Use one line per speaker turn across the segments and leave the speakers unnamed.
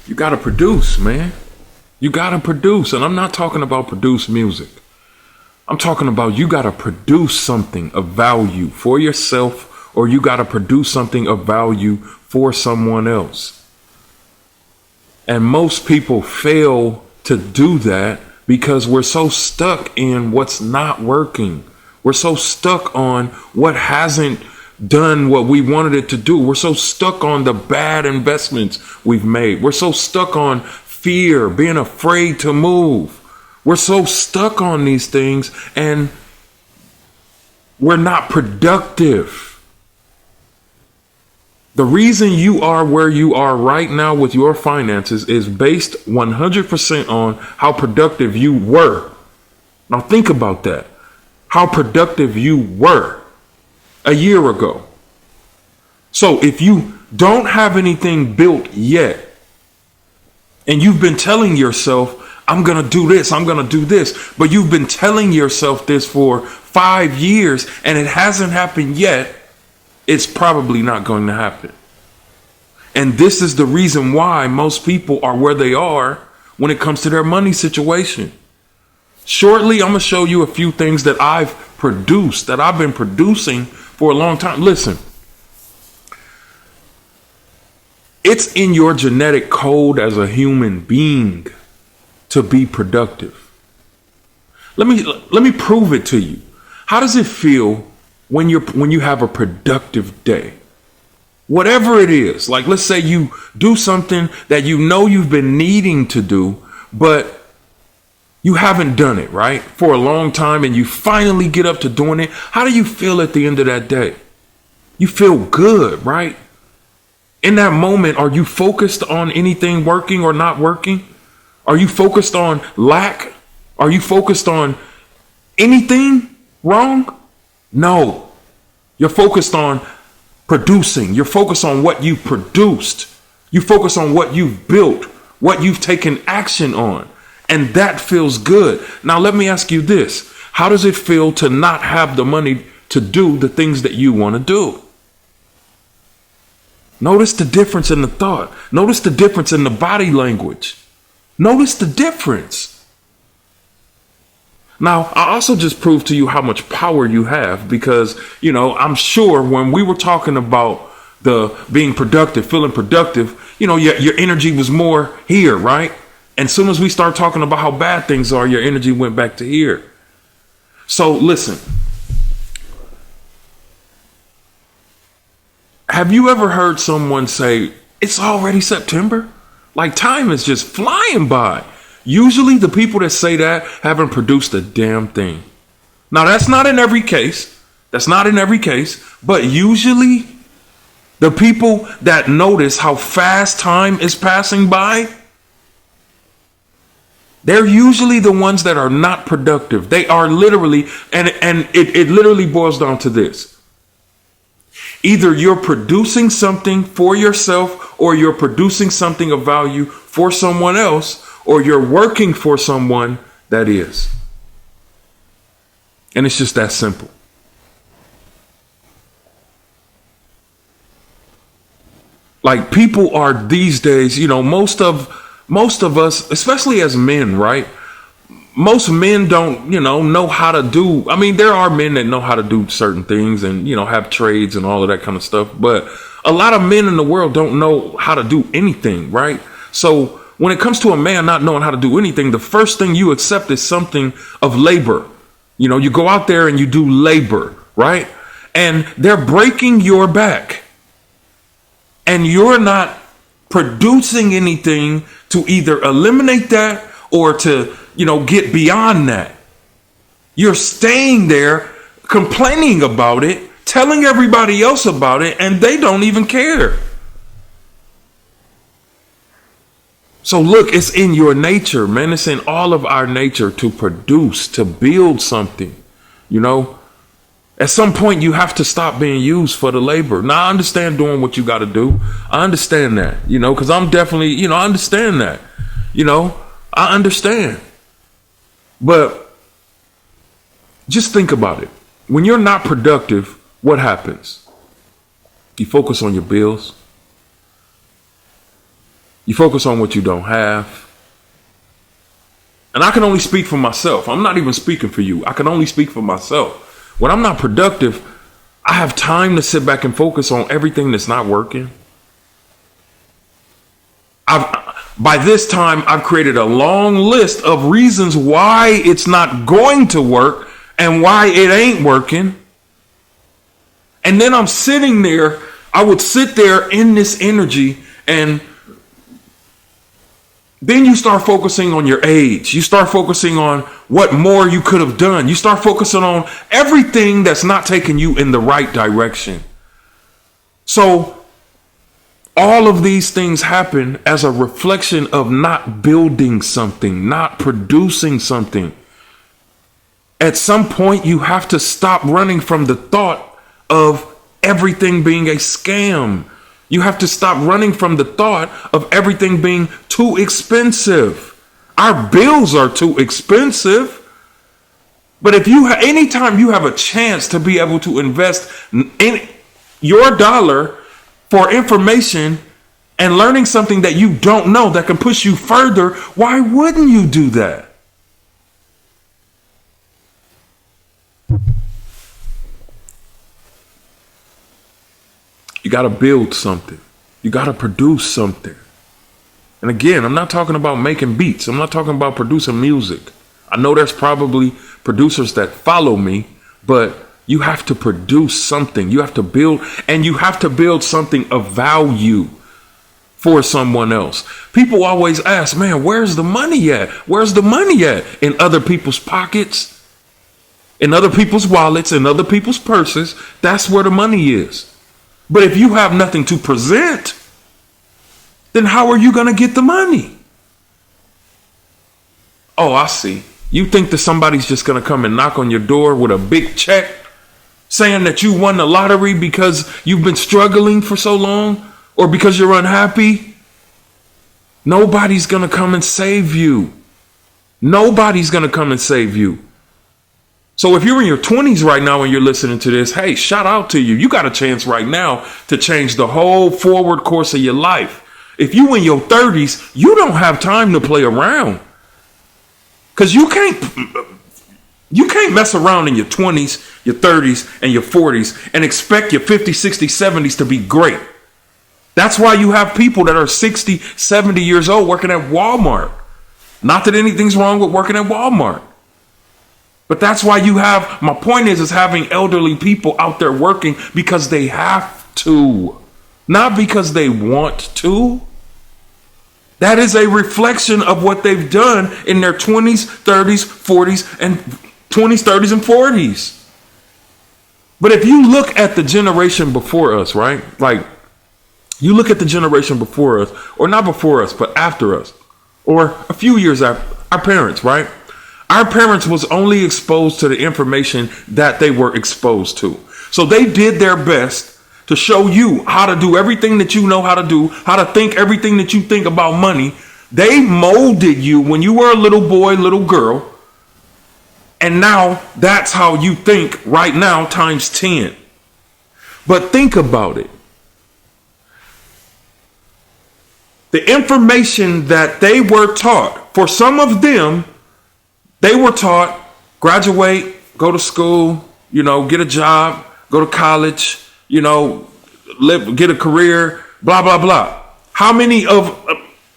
You got to produce, man. You got to produce. And I'm not talking about produce music. I'm talking about you got to produce something of value for yourself, or you got to produce something of value for someone else. And most people fail to do that because we're so stuck in what's not working. We're so stuck on what hasn't done what we wanted it to do. We're so stuck on the bad investments we've made. We're so stuck on fear, being afraid to move. We're so stuck on these things and we're not productive. The reason you are where you are right now with your finances is based 100% on how productive you were. Now think about that. How productive you were a year ago. So if you don't have anything built yet, and you've been telling yourself, I'm going to do this, I'm going to do this, but you've been telling yourself this for 5 years and it hasn't happened yet, it's probably not going to happen. And this is the reason why most people are where they are when it comes to their money situation. Shortly, I'm going to show you a few things that I've produced, that I've been producing for a long time. Listen, it's in your genetic code as a human being to be productive. Let me prove it to you. How does it feel when you have a productive day? Whatever it is, like let's say you do something that you know you've been needing to do, but you haven't done it, right? For a long time, and you finally get up to doing it. How do you feel at the end of that day? You feel good, right? In that moment, are you focused on anything working or not working? Are you focused on lack? Are you focused on anything wrong? No. You're focused on producing. You're focused on what you produced. You focus on what you've built, what you've taken action on. And that feels good. Now, let me ask you this. How does it feel to not have the money to do the things that you want to do? Notice the difference in the thought. Notice the difference in the body language. Notice the difference. Now, I also just proved to you how much power you have because, I'm sure when we were talking about the being productive, feeling productive, your energy was more here, right? And as soon as we start talking about how bad things are, your energy went back to here. So listen, have you ever heard someone say, it's already September? Like time is just flying by. Usually the people that say that haven't produced a damn thing. Now that's not in every case. But usually the people that notice how fast time is passing by, they're usually the ones that are not productive. They are literally, and it literally boils down to this. Either you're producing something for yourself or you're producing something of value for someone else, or you're working for someone that is. And it's just that simple. Like people are these days, most of us, especially as men, right? Most men don't, know how to do. I mean, there are men that know how to do certain things and, have trades and all of that kind of stuff. But a lot of men in the world don't know how to do anything, right? So when it comes to a man not knowing how to do anything, the first thing you accept is something of labor. You go out there and you do labor, right? And they're breaking your back. And you're not producing anything to either eliminate that or to, get beyond that. You're staying there complaining about it, telling everybody else about it, and they don't even care. So look, it's in your nature, man. It's in all of our nature to produce, to build something, At some point, you have to stop being used for the labor. Now, I understand doing what you got to do. I understand that, because I'm definitely, I understand that, I understand. But just think about it. When you're not productive, what happens? You focus on your bills. You focus on what you don't have. And I can only speak for myself. I'm not even speaking for you. I can only speak for myself. When I'm not productive, I have time to sit back and focus on everything that's not working. By this time, I've created a long list of reasons why it's not going to work and why it ain't working. And then I'm sitting there. I would sit there in this energy, and then you start focusing on your age. You start focusing on what more you could have done. You start focusing on everything that's not taking you in the right direction. So all of these things happen as a reflection of not building something, not producing something. At some point, you have to stop running from the thought of everything being a scam. You have to stop running from the thought of everything being too expensive. Our bills are too expensive. But if anytime you have a chance to be able to invest in your dollar for information and learning something that you don't know that can push you further, why wouldn't you do that? You got to build something. You got to produce something. And again, I'm not talking about making beats. I'm not talking about producing music. I know there's probably producers that follow me, but you have to produce something. You have to build, and you have to build something of value for someone else. People always ask, man, where's the money at? Where's the money at? In other people's pockets, in other people's wallets, in other people's purses. That's where the money is. But if you have nothing to present, then how are you going to get the money? Oh, I see. You think that somebody's just going to come and knock on your door with a big check saying that you won the lottery because you've been struggling for so long or because you're unhappy? Nobody's going to come and save you. Nobody's going to come and save you. So if you're in your 20s right now and you're listening to this, hey, shout out to you. You got a chance right now to change the whole forward course of your life. If you in your 30s, you don't have time to play around. Because you can't mess around in your 20s, your 30s, and your 40s and expect your 50s, 60s, 70s to be great. That's why you have people that are 60, 70 years old working at Walmart. Not that anything's wrong with working at Walmart. But that's why my point is having elderly people out there working because they have to, not because they want to. That is a reflection of what they've done in their 20s, 30s, 40s, and 20s, 30s, and 40s. But if you look at the generation before us, right? Like, you look at the generation before us, or not before us, but after us, or a few years after, our parents, right? Our parents was only exposed to the information that they were exposed to. So they did their best to show you how to do everything that you know how to do, how to think everything that you think about money. They molded you when you were a little boy, little girl. And now that's how you think right now times 10. But think about it. The information that they were taught, for some of them, they were taught, graduate, go to school, get a job, go to college, get a career, blah, blah, blah. How many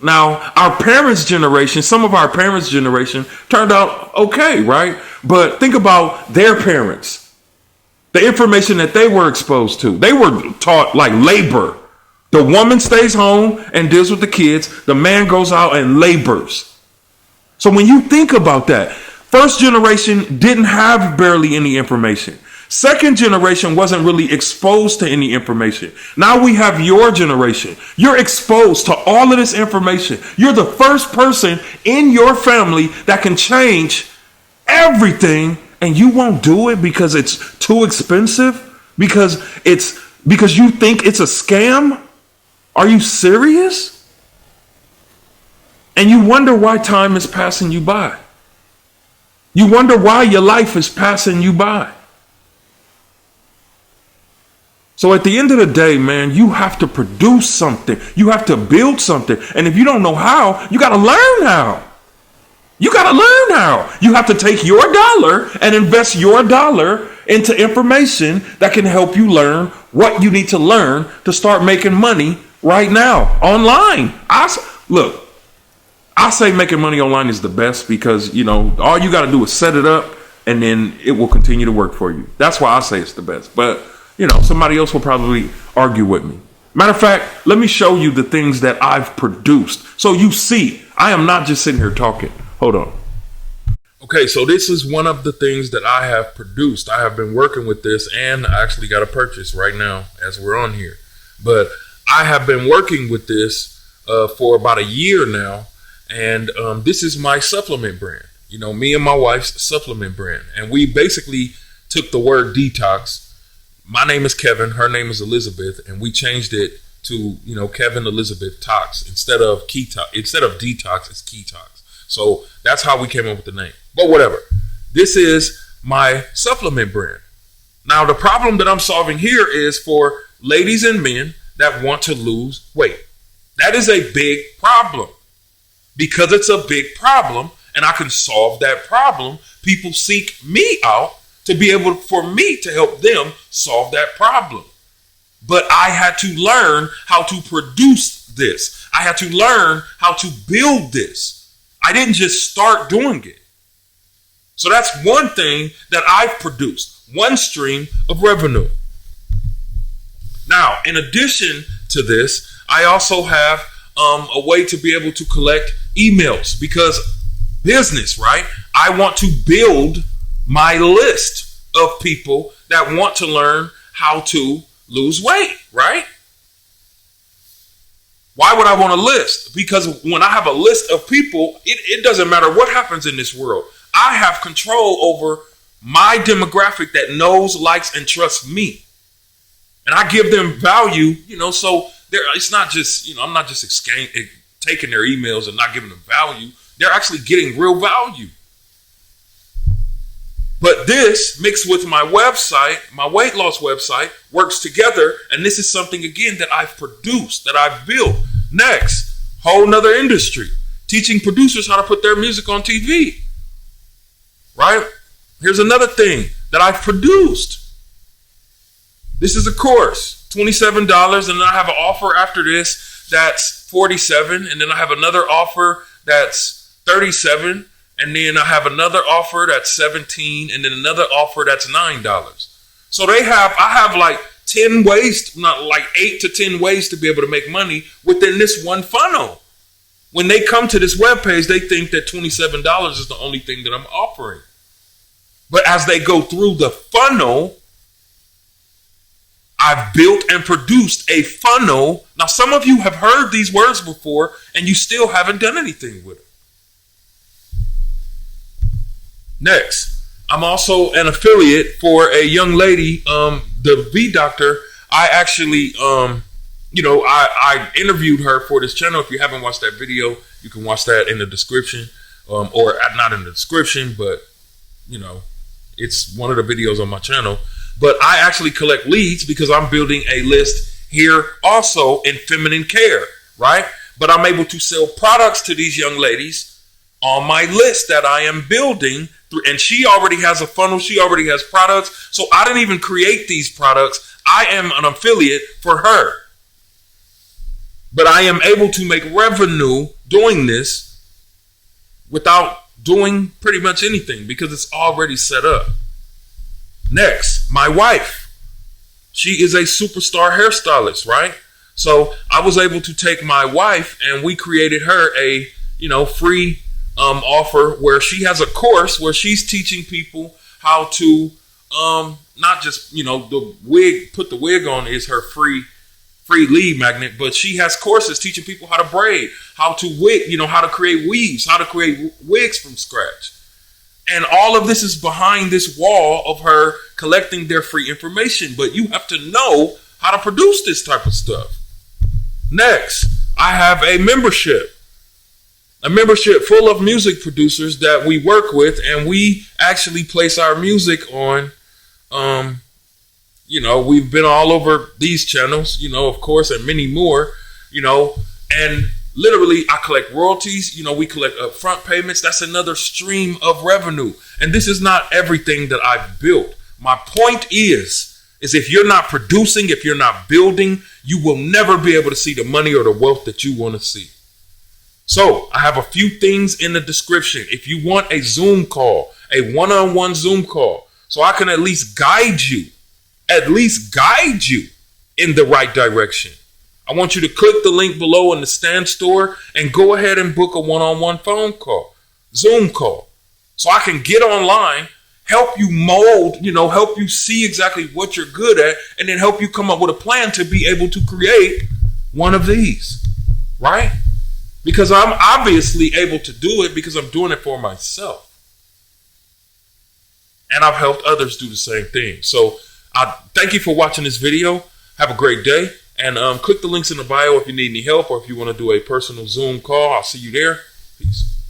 now our parents' generation, some of our parents' generation turned out okay, right? But think about their parents, the information that they were exposed to. They were taught like labor. The woman stays home and deals with the kids. The man goes out and labors. So when you think about that, first generation didn't have barely any information. Second generation wasn't really exposed to any information. Now we have your generation. You're exposed to all of this information. You're the first person in your family that can change everything, and you won't do it because it's too expensive, because you think it's a scam. Are you serious? And you wonder why time is passing you by. You wonder why your life is passing you by. So at the end of the day, man, you have to produce something. You have to build something. And if you don't know how, you got to learn how. You got to learn how. You have to take your dollar and invest your dollar into information that can help you learn what you need to learn to start making money right now online. Look, I say making money online is the best because, all you got to do is set it up and then it will continue to work for you. That's why I say it's the best. But, somebody else will probably argue with me. Matter of fact, let me show you the things that I've produced. So you see, I am not just sitting here talking. Hold on. Okay, so this is one of the things that I have produced. I have been working with this and I actually got a purchase right now as we're on here. But I have been working with this for about a year now. And this is my supplement brand. Me and my wife's supplement brand. And we basically took the word detox. My name is Kevin. Her name is Elizabeth. And we changed it to, Kevin Elizabeth Tox. Instead of detox, it's Ketox. So that's how we came up with the name. But whatever. This is my supplement brand. Now, the problem that I'm solving here is for ladies and men that want to lose weight. That is a big problem. Because it's a big problem and I can solve that problem, people seek me out to be able for me to help them solve that problem. But I had to learn how to produce this. I had to learn how to build this. I didn't just start doing it. So that's one thing that I've produced, one stream of revenue. Now, in addition to this, I also have a way to be able to collect emails because business, right? I want to build my list of people that want to learn how to lose weight, right? Why would I want a list? Because when I have a list of people, it doesn't matter what happens in this world. I have control over my demographic that knows, likes, and trusts me. And I give them value, so it's not just, I'm not just taking their emails and not giving them value. They're actually getting real value. But this mixed with my website, my weight loss website, works together. And this is something, again, that I've produced, that I've built. Next, whole nother industry. Teaching producers how to put their music on TV. Right? Here's another thing that I've produced. This is a course, $27. And then I have an offer after this that's $47. And then I have another offer that's $37. And then I have another offer that's $17, and then another offer that's $9. So I have like 10 ways, not like 8 to 10 ways to be able to make money within this one funnel. When they come to this webpage, they think that $27 is the only thing that I'm offering. But as they go through the funnel, I've built and produced a funnel. Now, some of you have heard these words before, and you still haven't done anything with it. Next, I'm also an affiliate for a young lady, the V Doctor. I actually, I interviewed her for this channel. If you haven't watched that video, you can watch that in the description, or not in the description, but, it's one of the videos on my channel. But I actually collect leads because I'm building a list here also in feminine care, right? But I'm able to sell products to these young ladies on my list that I am building. And she already has a funnel. She already has products. So I didn't even create these products. I am an affiliate for her. But I am able to make revenue doing this without doing pretty much anything because it's already set up. Next, my wife. She is a superstar hairstylist, right? So I was able to take my wife and we created her a, free offer where she has a course where she's teaching people how to not just the wig, put the wig on is her free lead magnet, but she has courses teaching people how to braid, how to wig, how to create weaves, how to create wigs from scratch. And all of this is behind this wall of her collecting their free information, but you have to know how to produce this type of stuff. Next, I have a membership full of music producers that we work with, and we actually place our music on, We've been all over these channels, of course, and many more, and literally I collect royalties. We collect upfront payments. That's another stream of revenue. And this is not everything that I've built. My point is if you're not producing, if you're not building, you will never be able to see the money or the wealth that you want to see. So I have a few things in the description. If you want a Zoom call, a one-on-one Zoom call, so I can at least guide you in the right direction, I want you to click the link below in the Stand Store and go ahead and book a one-on-one phone call, Zoom call, so I can get online, help you mold, help you see exactly what you're good at, and then help you come up with a plan to be able to create one of these, right? Because I'm obviously able to do it because I'm doing it for myself. And I've helped others do the same thing. So I thank you for watching this video. Have a great day. And click the links in the bio if you need any help or if you want to do a personal Zoom call. I'll see you there. Peace.